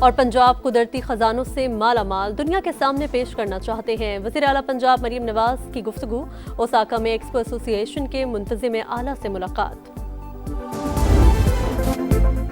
اور پنجاب قدرتی خزانوں سے مالا مال دنیا کے سامنے پیش کرنا چاہتے ہیں۔ وزیر اعلیٰ پنجاب مریم نواز کی گفتگو۔ اوساکا میں ایکسپو ایسوسی ایشن کے منتظم اعلیٰ سے ملاقات۔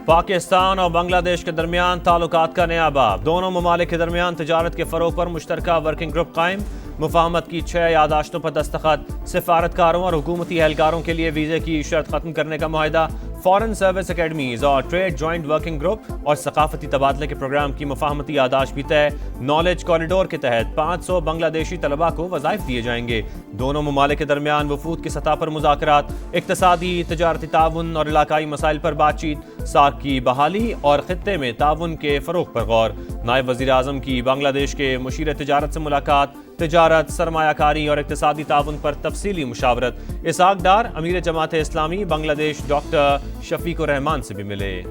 پاکستان اور بنگلہ دیش کے درمیان تعلقات کا نیا باب، دونوں ممالک کے درمیان تجارت کے فروغ پر مشترکہ ورکنگ گروپ قائم، مفاہمت کی 6 یادداشتوں پر دستخط، سفارتکاروں اور حکومتی اہلکاروں کے لیے ویزے کی شرط ختم کرنے کا معاہدہ، فارن سروس اکیڈمیز اور ٹریڈ جوائنٹ ورکنگ گروپ اور ثقافتی تبادلے کے پروگرام کی مفاہمتی یادداشت بھی طے۔ نالج کوریڈور کے تحت 500 بنگلہ دیشی طلباء کو وظائف دیے جائیں گے۔ دونوں ممالک کے درمیان وفود کی سطح پر مذاکرات، اقتصادی تجارتی تعاون اور علاقائی مسائل پر بات چیت، ساکھ کی بحالی اور خطے میں تعاون کے فروغ پر غور۔ نائب وزیر اعظم کی بنگلہ دیش کے مشیر تجارت سے ملاقات، تجارت، سرمایہ کاری اور اقتصادی تعاون پر تفصیلی مشاورت۔ اسحاق ڈار امیر جماعت اسلامی بنگلہ دیش ڈاکٹر شفیق الرحمان سے بھی ملے۔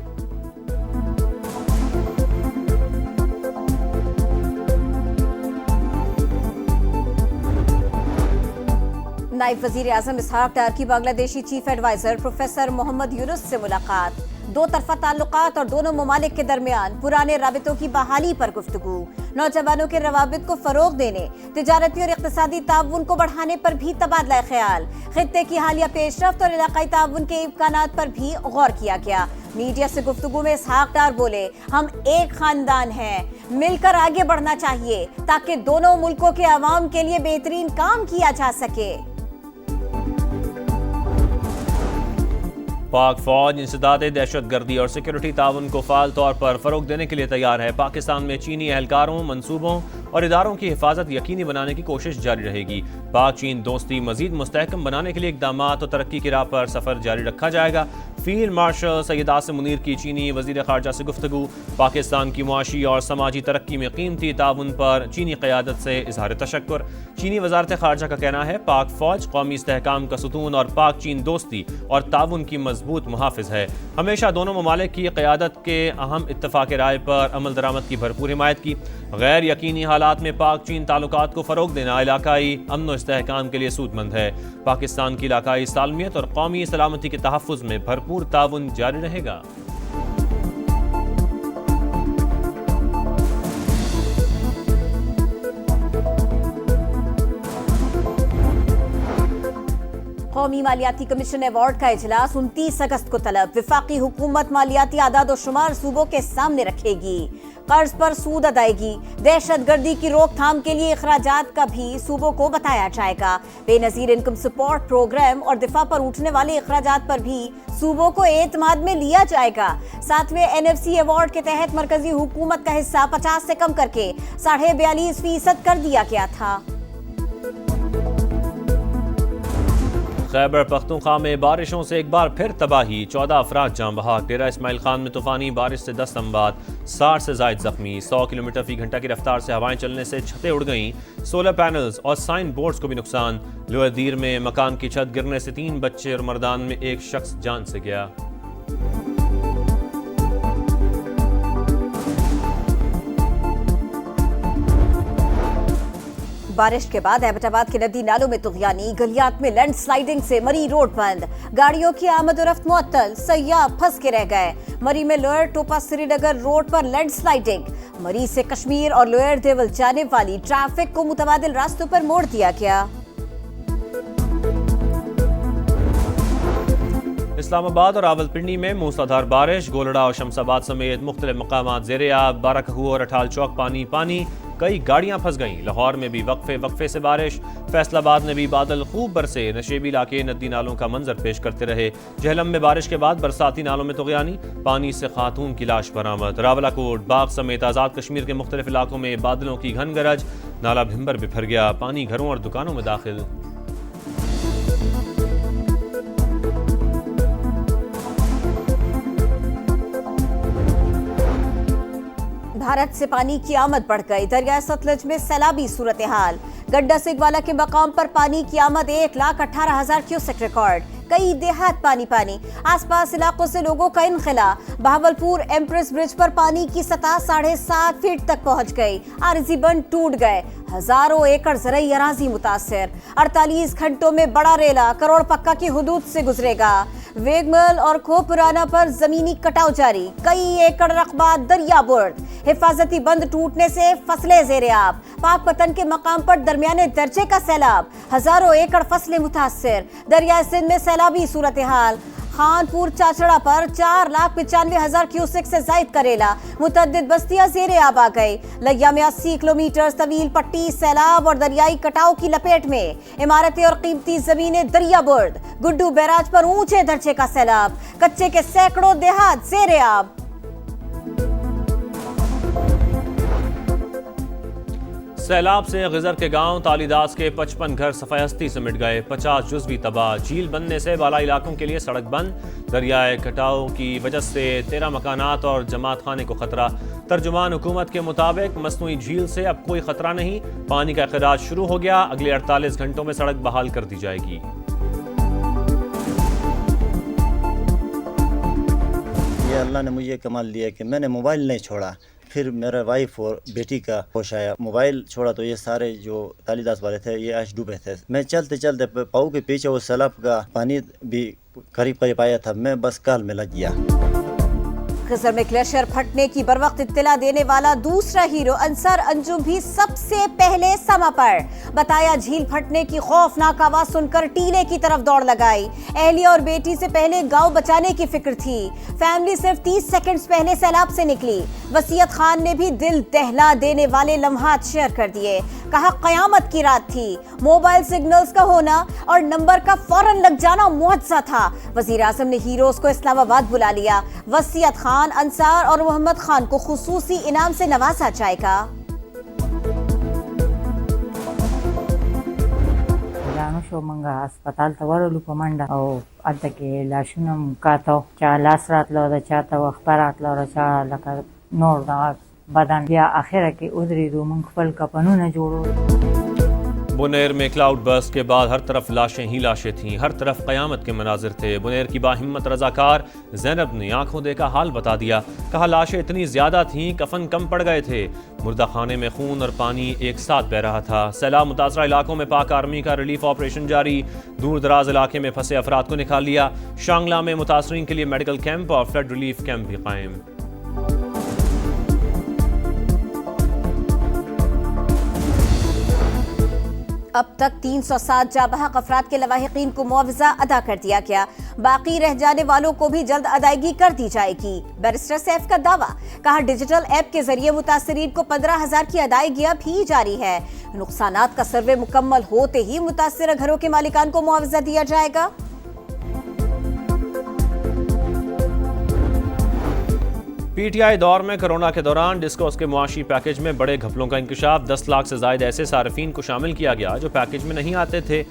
نائب وزیر اعظم اسحاق ڈار کی بنگلہ دیشی چیف ایڈوائزر پروفیسر محمد یونس سے ملاقات، دو طرفہ تعلقات اور دونوں ممالک کے درمیان پرانے رابطوں کی بحالی پر گفتگو، نوجوانوں کے روابط کو فروغ دینے، تجارتی اور اقتصادی تعاون کو بڑھانے پر بھی تبادلہ خیال، خطے کی حالیہ پیش رفت اور علاقائی تعاون کے امکانات پر بھی غور کیا گیا۔ میڈیا سے گفتگو میں اسحاق ڈار بولے، ہم ایک خاندان ہیں، مل کر آگے بڑھنا چاہیے تاکہ دونوں ملکوں کے عوام کے لیے بہترین کام کیا جا سکے۔ پاک فوج انسداد دہشت گردی اور سیکورٹی تعاون کو فعال طور پر فروغ دینے کے لیے تیار ہے۔ پاکستان میں چینی اہلکاروں، منصوبوں اور اداروں کی حفاظت یقینی بنانے کی کوشش جاری رہے گی۔ پاک چین دوستی مزید مستحکم بنانے کے لیے اقدامات اور ترقی کی راہ پر سفر جاری رکھا جائے گا۔ فیلڈ مارشل سید عاصم منیر کی چینی وزیر خارجہ سے گفتگو، پاکستان کی معاشی اور سماجی ترقی میں قیمتی تعاون پر چینی قیادت سے اظہار تشکر۔ چینی وزارت خارجہ کا کہنا ہے پاک فوج قومی استحکام کا ستون اور پاک چین دوستی اور تعاون کی مضبوط محافظ ہے۔ ہمیشہ دونوں ممالک کی قیادت کے اہم اتفاق رائے پر عمل درآمد کی بھرپور حمایت کی۔ غیر یقینی حالات میں پاک چین تعلقات کو فروغ دینا علاقائی امن و استحکام کے لیے سود مند ہے۔ پاکستان کی علاقائی سالمیت اور قومی سلامتی کے تحفظ میں بھرپور تعاون جاری رہے گا۔ قومی مالیاتی کمیشن ایوارڈ کا اجلاس 29 اگست کو طلب، وفاقی حکومت مالیاتی اعداد و شمار صوبوں کے سامنے رکھے گی، قرض پر سود ادائیگی، دہشت گردی کی روک تھام کے لیے اخراجات کا بھی صوبوں کو بتایا جائے گا، بے نظیر انکم سپورٹ پروگرام اور دفاع پر اٹھنے والے اخراجات پر بھی صوبوں کو اعتماد میں لیا جائے گا۔ 7ویں NFC ایوارڈ کے تحت مرکزی حکومت کا حصہ 50 سے کم کر کے 42.5% کر دیا گیا تھا۔ خیبر پختونخوا میں بارشوں سے ایک بار پھر تباہی، 14 افراد جاں بحق۔ ڈیرہ اسماعیل خان میں طوفانی بارش سے 10 اموات، 60 سے زائد زخمی۔ 100 کلومیٹر فی گھنٹہ کی رفتار سے ہوائیں چلنے سے چھتیں اڑ گئیں، سولر پینلز اور سائن بورڈز کو بھی نقصان۔ لوئر دیر میں مکان کی چھت گرنے سے 3 بچے اور مردان میں ایک شخص جان سے گیا۔ بارش کے بعد ایبٹ آباد کے ندی نالوں میں طغیانی، گلیات میں لینڈ سلائیڈنگ سے مری روڈ بند، گاڑیوں کی آمد و رفت معطل، سیاح پھنس کے رہ گئے۔ مری میں لوئر ٹوپا سری نگر روڈ پر لینڈ سلائیڈنگ، مری سے کشمیر اور لوئر دیول جانے والی ٹریفک کو متبادل راستوں پر موڑ دیا گیا۔ اسلام آباد اور راولپنڈی میں موسلادھار بارش، گولڑا اور شمس آباد سمیت مختلف مقامات زیر آب، بارہ کھو اور اٹھال چوک پانی، کئی گاڑیاں پھنس گئیں۔ لاہور میں بھی وقفے سے بارش، فیصل آباد میں بھی بادل خوب برسے، نشیبی علاقے ندی نالوں کا منظر پیش کرتے رہے۔ جہلم میں بارش کے بعد برساتی نالوں میں طغیانی، پانی سے خاتون کی لاش برآمد۔ راولاکوٹ، باغ سمیت آزاد کشمیر کے مختلف علاقوں میں بادلوں کی گھن گرج، نالا بھمبر بپھر گیا، پانی گھروں اور دکانوں میں داخل۔ بھارت سے پانی کی آمد بڑھ گئی، دریائے ستلج میں سیلابی صورتحال، گڈھا سگوالا کے مقام پر پانی کی آمد 1,18,000 کیوسک ریکارڈ، کئی دیہات پانی، آس پاس علاقوں سے لوگوں کا انخلا۔ بہاولپور ایمپریس برج پر پانی کی سطح 7.5 فٹ تک پہنچ گئی، عارضی بند ٹوٹ گئے، ہزاروں ایکڑ زرعی اراضی متاثر۔ 48 घंटों में बड़ा रेला करोड़ पक्का की हुदूद से गुजरेगा। वेगमल और खोपुराना पर जमीनी कटाव जारी, कई एकड़ रकबा दरिया बुर्द। हिफाजती बंद टूटने से फसलें ज़ेर-ए-आब। पाक पतन के मकाम पर दरमियाने दर्जे का सैलाब, हजारों एकड़ फसलें मुतासिर। दरिया सिंध में सैलाबी सूरत हाल। खानपुर चाचड़ा पर 4,95,000 क्यूसेक से जायद करेला, मुतअद्दिद बस्तियां ज़ेर-ए-आब आ गई। लिया में 80 किलोमीटर तवील पट्टी सैलाब और दरियाई कटाव की लपेट में। इमारतें और कीमती जमीनें दरिया बुर्द। गुड्डू बैराज पर ऊंचे दर्जे का सैलाब, कच्चे के सैकड़ों देहात ज़ेर-ए-आब। सैलाब से गिजर के गांव तालीदास के 55 घर सफायस्ती से मिट गए, 50 जुज़वी तबाह। झील बनने से बाला इलाकों के लिए सड़क बंद। दरियाए कटाव की वजह से 13 मकानात और जमात खाने को खतरा। तर्जुमान हुकूमत के मुताबिक मसनूई झील से अब कोई खतरा नहीं, पानी का अखराज शुरू हो गया। अगले 48 घंटों में सड़क बहाल कर दी जाएगी। ये अल्लाह ने मुझे कमाल दिया कि मैंने मोबाइल नहीं छोड़ा। फिर मेरा वाइफ और बेटी का होश आया, मोबाइल छोड़ा तो ये सारे जो तालीदास वाले थे ये आज डूबे थे। मैं चलते चलते पाऊ के पीछे वो सैलाब का पानी भी करीब करीब आया था, मैं बस काल में लग गया। गिजर में ग्लेशियर फटने की बरवक्त इत्तला देने वाला दूसरा हीरो अंसार अंजुम भी सबसे पहले समा पर। बताया झील फटने की खौफनाक आवाज सुनकर टीले की तरफ दौड़ लगाई। अहलिया और बेटी से पहले गांव बचाने की फिक्र थी। फैमिली सिर्फ 30 सेकंड्स पहले सैलाब से निकली। वसीयत खान ने भी दिल दहला देने वाले लम्हात शेयर कर दिए। कहा कयामत की रात थी, मोबाइल सिग्नल्स का होना और नंबर का फौरन लग जाना मुअज्जा था। वजीर आजम ने हीरोज को इस्लामाबाद बुला लिया। वसीयत खान, अंसार और मोहम्मद खान को खुसूसी इनाम से नवाजा जाएगा। شو منګه هسپتال ته ورولو په منډه او هلته کې لاشونه م کاته چا لاس راتلو د چا ته وخته راتلو د چا لکه نور دغه بدن بیا اخره کې ودرېدو موږ خپل کفنونه جوړو. बुनेर में क्लाउड बर्स्ट के बाद हर तरफ लाशें ही लाशें थीं, हर तरफ क़यामत के मनाजिर थे। बुनेर की बाहिम्मत रज़ाकार ज़ैनब ने आंखों देखा हाल बता दिया। कहा लाशें इतनी ज़्यादा थीं कफन कम पड़ गए थे। मुर्दा खाने में खून और पानी एक साथ बह रहा था। सैलाब मुतासरा इलाकों में पाक आर्मी का रिलीफ ऑपरेशन जारी। दूर दराज इलाके में फंसे अफराद को निकाल लिया। शांगला में मुतासरीन के लिए मेडिकल कैंप और फ्लड रिलीफ कैंप भी कायम। अब तक 307 जाबहक अफराद के लवाहिकीन को मुआवजा अदा कर दिया गया। बाकी रह जाने वालों को भी जल्द अदायगी कर दी जाएगी। बैरिस्टर सैफ का दावा। कहा डिजिटल ऐप के जरिए मुतासरीन को 15,000 की अदायगियां भी जारी है। नुकसानात का सर्वे मुकम्मल होते ही मुतासर घरों के मालिकान को मुआवजा दिया जाएगा। पीटीआई दौर में कोरोना के दौरान डिस्कोस के मुआशी पैकेज में बड़े घपलों का इंकशाफ। 10 लाख से जायद ऐसे सार्फिन को शामिल किया गया जो पैकेज में नहीं आते थे।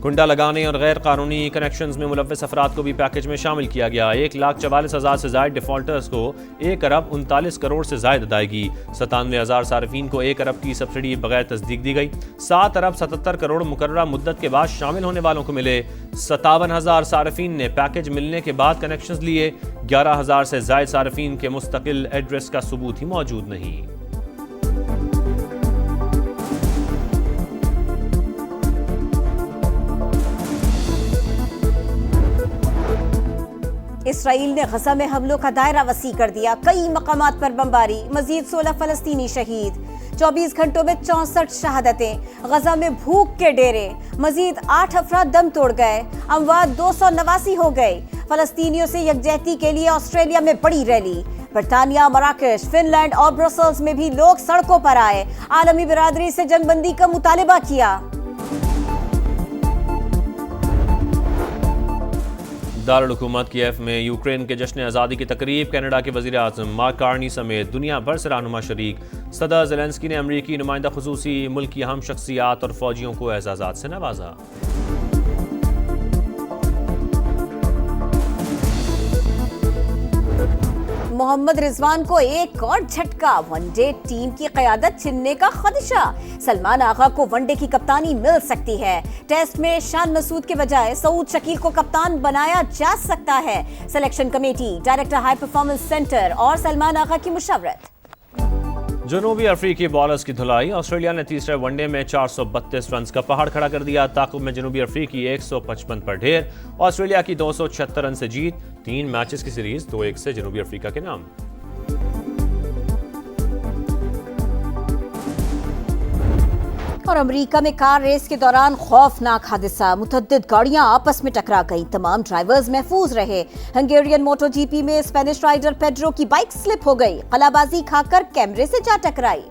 कुंडा लगाने और गैर कानूनी कनेक्शंस में मुलव्वस अफराद को भी पैकेज में शामिल किया गया। 1,44,000 से जायद डिफॉल्टर्स को 1 अरब 39 करोड़ से जायद अदायगी। 97,000 सार्फिन को 1 अरब की सब्सिडी बगैर तस्दीक दी गई। 7 अरब 77 करोड़ मुकर्ररा मुद्दत के बाद शामिल होने वालों को मिले। 57,000 सार्फिन ने पैकेज मिलने के बाद कनेक्शंस लिए। 11,000 से जायद सार्फिन के मुस्तकिल एड्रेस का सबूत ही मौजूद नहीं। इसराइल ने गजा में हमलों का दायरा वसी कर दिया। कई मकामात पर बमबारी, मजीद 16 फलस्तीनी शहीद। 24 घंटों में 64 शहादतें। गजा में भूख के डेरे, मजीद 8 अफराद दम तोड़ गए। अमवात 289 हो गए। फलस्तीनियों से यकजहती के लिए ऑस्ट्रेलिया में बड़ी रैली। बरतानिया, मराकश, फिनलैंड और ब्रसल्स में भी लोग सड़कों पर आए। आलमी बिरादरी से जंगबंदी का मुतालिबा किया। दारुल हुकूमत कीव में यूक्रेन के जश्न आज़ादी की तकरीब। कनाडा के वज़ीर आज़म मार्क कार्नी समेत दुनिया भर से रहनुमा शरीक। सदर ज़ेलेंस्की ने अमरीकी नुमाइंदा खुसूसी मुल्क की अहम शख्सियात और फौजियों को एजाज़ात से नवाजा। मोहम्मद रिजवान को एक और झटका। वनडे टीम की क़यादत छिनने का खदशा। सलमान आगा को वनडे की कप्तानी मिल सकती है। टेस्ट में शान मसूद के बजाय सऊद शकील को कप्तान बनाया जा सकता है। Selection committee, director high performance centre और सलमान आगा की मुशावरत। जनूबी अफ्रीकी बॉलर्स की धुलाई। ऑस्ट्रेलिया ने तीसरे वनडे में 432 रन का पहाड़ खड़ा कर दिया। ताकुब में जनूबी अफ्रीकी 155 पर ढेर। ऑस्ट्रेलिया की 276 रन से जीत। 3 मैचेस की सीरीज 2-1 से जनूबी अफ्रीका के नाम। और अमेरिका में कार रेस के दौरान खौफनाक हादसा, मुतअद्दिद गाड़ियां आपस में टकरा गई, तमाम ड्राइवर्स महफूज रहे। हंगेरियन मोटो जीपी में स्पेनिश राइडर पेड्रो की बाइक स्लिप हो गई, कलाबाजी खाकर कैमरे से जा टकराई।